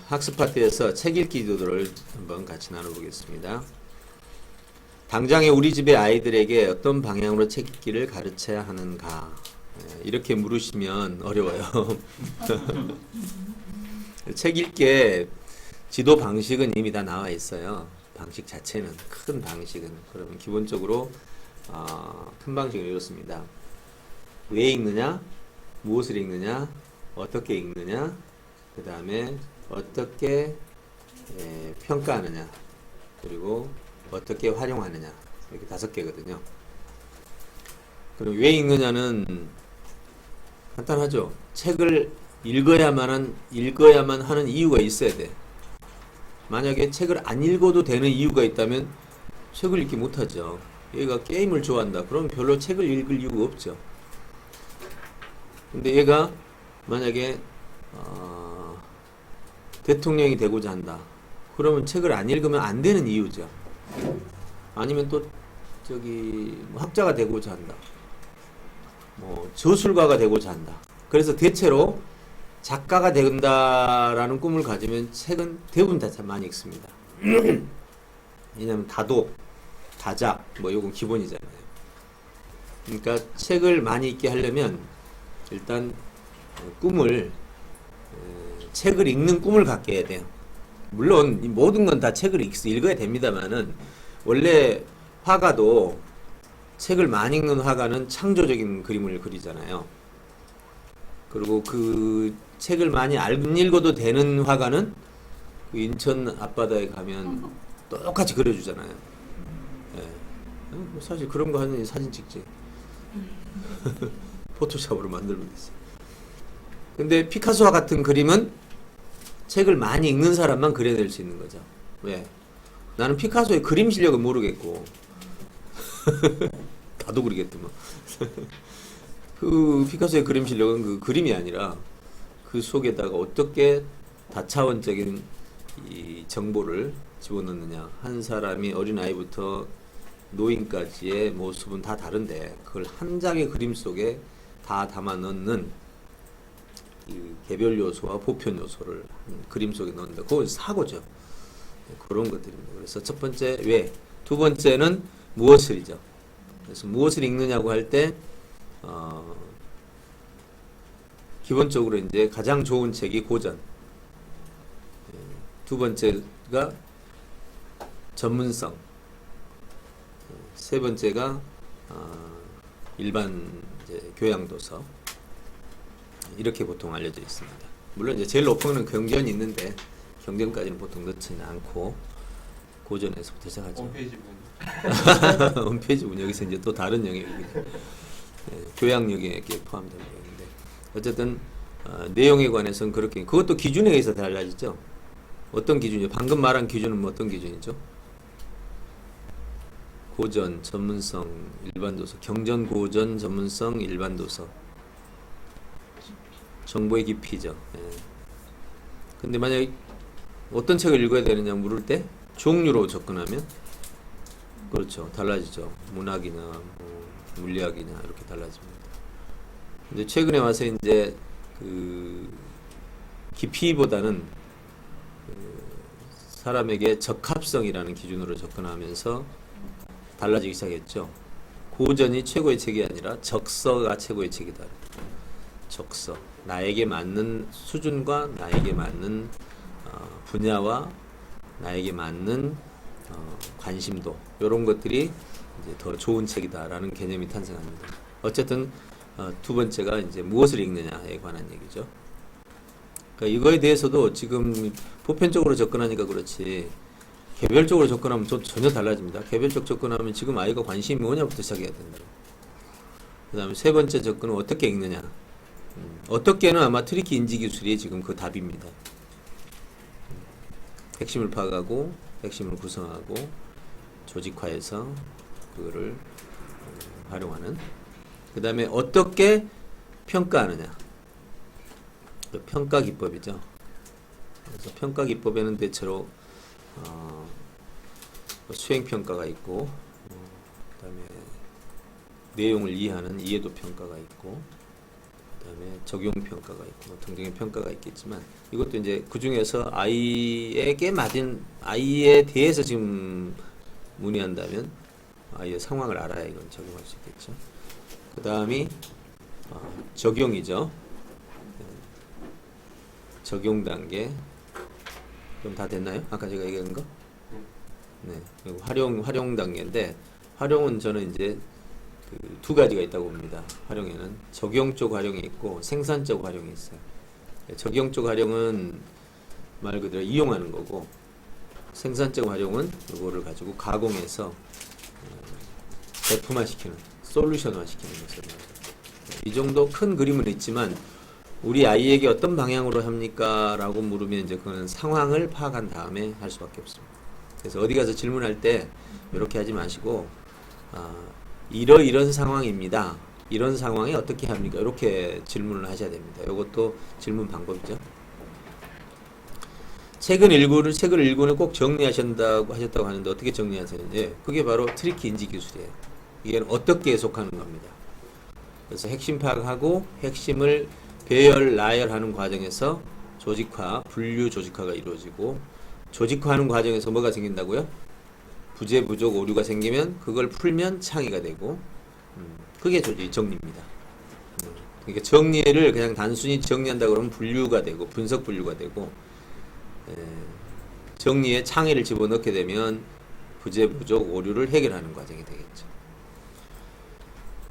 학습 파트에서 책 읽기 기도를 한번 같이 나눠보겠습니다. 당장에 우리 집의 아이들에게 어떤 방향으로 책 읽기를 가르쳐야 하는가, 이렇게 물으시면 어려워요. 책 읽기에 지도 방식은 이미 다 나와 있어요. 방식 자체는, 큰 방식은. 그러면 기본적으로 큰 방식은 이렇습니다. 왜 읽느냐, 무엇을 읽느냐, 어떻게 읽느냐, 그 다음에 어떻게 평가하느냐, 그리고 어떻게 활용하느냐, 이렇게 5개거든요. 그럼 왜 읽느냐는 간단하죠. 책을 읽어야만 하는 이유가 있어야 돼. 만약에 책을 안 읽어도 되는 이유가 있다면 책을 읽기 못하죠. 얘가 게임을 좋아한다. 그럼 별로 책을 읽을 이유가 없죠. 근데 얘가 만약에 대통령이 되고자 한다. 그러면 책을 안 읽으면 안 되는 이유죠. 아니면 또 뭐 학자가 되고자 한다. 뭐 저술가가 되고자 한다. 그래서 대체로 작가가 된다라는 꿈을 가지면 책은 대부분 다 많이 읽습니다. 왜냐하면 다독, 다작, 뭐 요건 기본이잖아요. 그러니까 책을 많이 읽게 하려면 일단 책을 읽는 꿈을 갖게 해야 돼요. 물론 모든 건 다 책을 읽어야 됩니다만은, 원래 화가도 책을 많이 읽는 화가는 창조적인 그림을 그리잖아요. 그리고 그 책을 많이 안 읽어도 되는 화가는 그 인천 앞바다에 가면 똑같이 그려주잖아요. 예. 사실 그런 거 하는 사진 찍지. 포토샵으로 만들면 되지. 근데 피카소와 같은 그림은 책을 많이 읽는 사람만 그려낼 수 있는 거죠. 왜? 나는 피카소의 그림 실력은 모르겠고 나도 그리겠더만. 그 피카소의 그림 실력은 그 그림이 아니라 그 속에다가 어떻게 다차원적인 이 정보를 집어넣느냐. 한 사람이 어린아이부터 노인까지의 모습은 다 다른데 그걸 한 장의 그림 속에 다 담아 넣는 이 개별 요소와 보편 요소를 그림 속에 넣는다. 그건 사고죠. 그런 것들입니다. 그래서 첫 번째 왜, 두 번째는 무엇을이죠. 그래서 무엇을 읽느냐고 할 때 기본적으로 이제 가장 좋은 책이 고전. 두 번째가 전문성. 세 번째가 일반 이제 교양도서. 이렇게 보통 알려져 있습니다. 물론 이제 제일 높은 거는 경전이 있는데 경전까지는 보통 넣지는 않고 고전에서부터 시작하죠. 홈페이지 문 여기서 이제 또 다른 영역이죠. 교양 영역에 포함되는 영역인데 어쨌든 내용에 관해서는 그렇게, 그것도 기준에 의해서 달라지죠. 어떤 기준이요? 방금 말한 기준은 뭐 어떤 기준이죠? 고전, 전문성, 일반도서, 경전, 고전, 전문성, 일반도서. 정보의 깊이죠. 예. 근데 만약에 어떤 책을 읽어야 되느냐 물을 때 종류로 접근하면 그렇죠. 달라지죠. 문학이나 뭐 물리학이나 이렇게 달라집니다. 근데 최근에 와서 이제 그 깊이보다는 사람에게 적합성이라는 기준으로 접근하면서 달라지기 시작했죠. 고전이 최고의 책이 아니라 적서가 최고의 책이다. 적서. 나에게 맞는 수준과 나에게 맞는 분야와 나에게 맞는 관심도, 이런 것들이 이제 더 좋은 책이다라는 개념이 탄생합니다. 어쨌든 두 번째가 이제 무엇을 읽느냐에 관한 얘기죠. 그러니까 이거에 대해서도 지금 보편적으로 접근하니까 그렇지 개별적으로 접근하면 전혀 달라집니다. 개별적 접근하면 지금 아이가 관심이 뭐냐부터 시작해야 된다. 그 다음에 세 번째 접근은 어떻게 읽느냐. 어떻게는 아마 트리키 인지 기술이 지금 그 답입니다. 핵심을 파악하고 핵심을 구성하고 조직화해서 그거를 활용하는. 그 다음에 어떻게 평가하느냐. 그 평가 기법이죠. 그래서 평가 기법에는 대체로 수행 평가가 있고, 그 다음에 내용을 이해하는 이해도 평가가 있고, 그다음에 적용 평가가 있고 뭐 등등의 평가가 있겠지만 이것도 이제 그 중에서 아이에게 맞은 아이에 대해서 지금 문의한다면 아이의 상황을 알아야 이건 적용할 수 있겠죠. 그 다음이 적용이죠. 적용 단계. 그럼 다 됐나요? 아까 제가 얘기한 거? 네. 그리고 활용 단계인데 활용은 저는 이제 그 두 가지가 있다고 봅니다. 활용에는 적용 쪽 활용이 있고 생산 쪽 활용이 있어요. 적용 쪽 활용은 말 그대로 이용하는 거고 생산 쪽 활용은 이거를 가지고 가공해서 제품화시키는, 솔루션화시키는 것을 말해요. 이 정도 큰 그림은 있지만 우리 아이에게 어떤 방향으로 합니까? 라고 물으면 이제 그거는 상황을 파악한 다음에 할 수밖에 없습니다. 그래서 어디 가서 질문할 때 이렇게 하지 마시고 이런 상황입니다. 이런 상황에 어떻게 합니까? 이렇게 질문을 하셔야 됩니다. 이것도 질문 방법이죠. 책을 읽고는 꼭 정리하셨다고 하는데 어떻게 정리하세요? 그게 바로 트리키 인지 기술이에요. 이게 어떻게 해석하는 겁니다. 그래서 핵심 파악하고 핵심을 배열, 나열하는 과정에서 조직화, 분류 조직화가 이루어지고 조직화하는 과정에서 뭐가 생긴다고요? 부재, 부족, 오류가 생기면 그걸 풀면 창의가 되고 그게 정리입니다. 그러니까 정리를 그냥 단순히 정리한다 그러면 분류가 되고 분석 분류가 되고 정리에 창의를 집어넣게 되면 부재, 부족, 오류를 해결하는 과정이 되겠죠.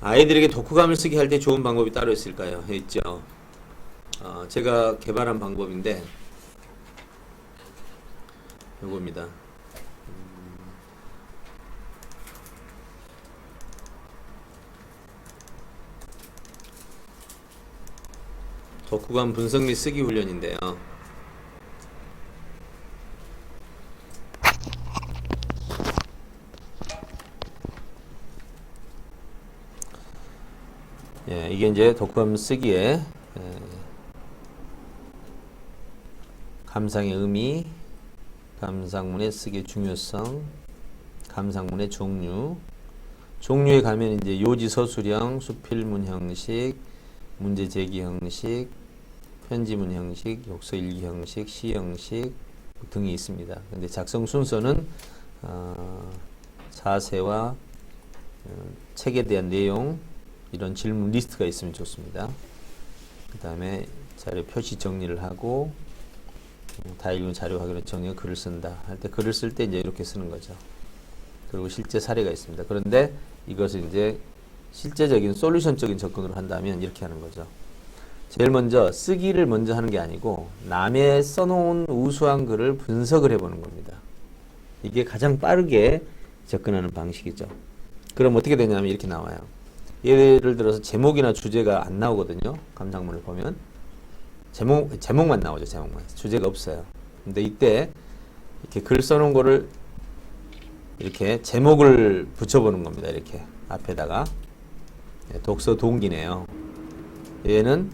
아이들에게 독후감을 쓰게 할 때 좋은 방법이 따로 있을까요? 있죠. 제가 개발한 방법인데 요겁니다. 독후감 분석 및 쓰기 훈련인데요. 이게 이제 독후감 쓰기에 감상의 의미, 감상문의 쓰기의 중요성, 감상문의 종류에 가면 이제 요지 서술형, 수필문 형식, 문제 제기 형식, 편지문 형식, 욕서 일기 형식, 시 형식 등이 있습니다. 근데 작성 순서는 자세와 책에 대한 내용, 이런 질문 리스트가 있으면 좋습니다. 그 다음에 자료 표시 정리를 하고 다 읽은 자료 확인을 정리해 글을 쓴다 할 때 글을 쓸 때 이제 이렇게 쓰는 거죠. 그리고 실제 사례가 있습니다. 그런데 이것을 이제 실제적인 솔루션적인 접근으로 한다면 이렇게 하는 거죠. 제일 먼저 쓰기를 먼저 하는 게 아니고 남의 써놓은 우수한 글을 분석을 해보는 겁니다. 이게 가장 빠르게 접근하는 방식이죠. 그럼 어떻게 되냐면 이렇게 나와요. 예를 들어서 제목이나 주제가 안 나오거든요. 감상문을 보면 제목만 나오죠. 제목만. 주제가 없어요. 근데 이때 이렇게 글 써놓은 거를 이렇게 제목을 붙여보는 겁니다. 이렇게 앞에다가 독서 동기네요. 얘는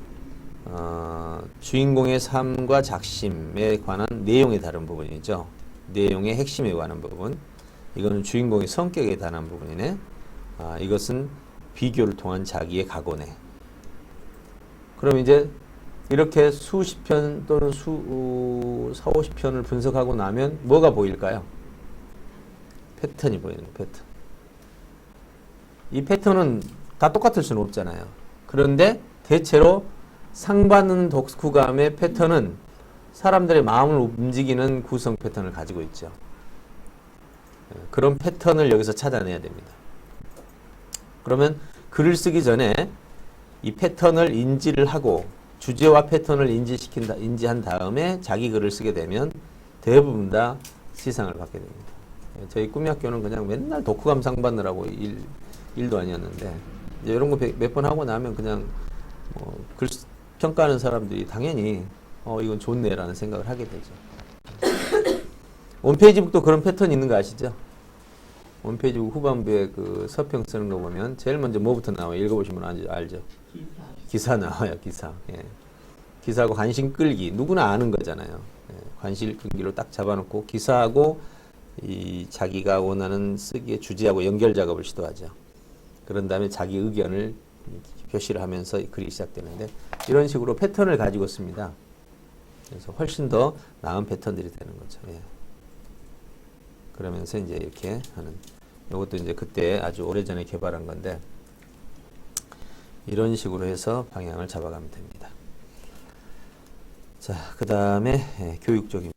주인공의 삶과 작심에 관한 내용에 다른 부분이죠. 내용의 핵심에 관한 부분. 이거는 주인공의 성격에 관한 부분이네. 이것은 비교를 통한 자기의 각오네. 그럼 이제 이렇게 수십 편 또는 40, 50편을 분석하고 나면 뭐가 보일까요? 패턴이 보이는 패턴. 이 패턴은 다 똑같을 수는 없잖아요. 그런데 대체로 상 받는 독후감의 패턴은 사람들의 마음을 움직이는 구성 패턴을 가지고 있죠. 그런 패턴을 여기서 찾아내야 됩니다. 그러면 글을 쓰기 전에 이 패턴을 인지를 하고 주제와 패턴을 인지한 다음에 자기 글을 쓰게 되면 대부분 다 시상을 받게 됩니다. 저희 꿈이학교는 그냥 맨날 독후감 상 받느라고 일도 아니었는데 이제 이런 거 몇 번 하고 나면 그냥 글 평가하는 사람들이 당연히 이건 좋네라는 생각을 하게 되죠. 원페이지북도 그런 패턴이 있는 거 아시죠? 원페이지북 후반부에 그 서평 쓰는 거 보면 제일 먼저 뭐부터 나와요? 읽어보시면 알죠? 기사 나와요. 기사. 예. 기사하고 관심 끌기. 누구나 아는 거잖아요. 예. 관심 끌기로 딱 잡아놓고 기사하고 이 자기가 원하는 쓰기의 주제하고 연결 작업을 시도하죠. 그런 다음에 자기 의견을 표시를 하면서 글이 시작되는데 이런 식으로 패턴을 가지고 씁니다. 그래서 훨씬 더 나은 패턴들이 되는 거죠. 예. 그러면서 이제 이렇게 하는 이것도 이제 그때 아주 오래전에 개발한 건데 이런 식으로 해서 방향을 잡아가면 됩니다. 자, 그 다음에 교육 쪽입니다.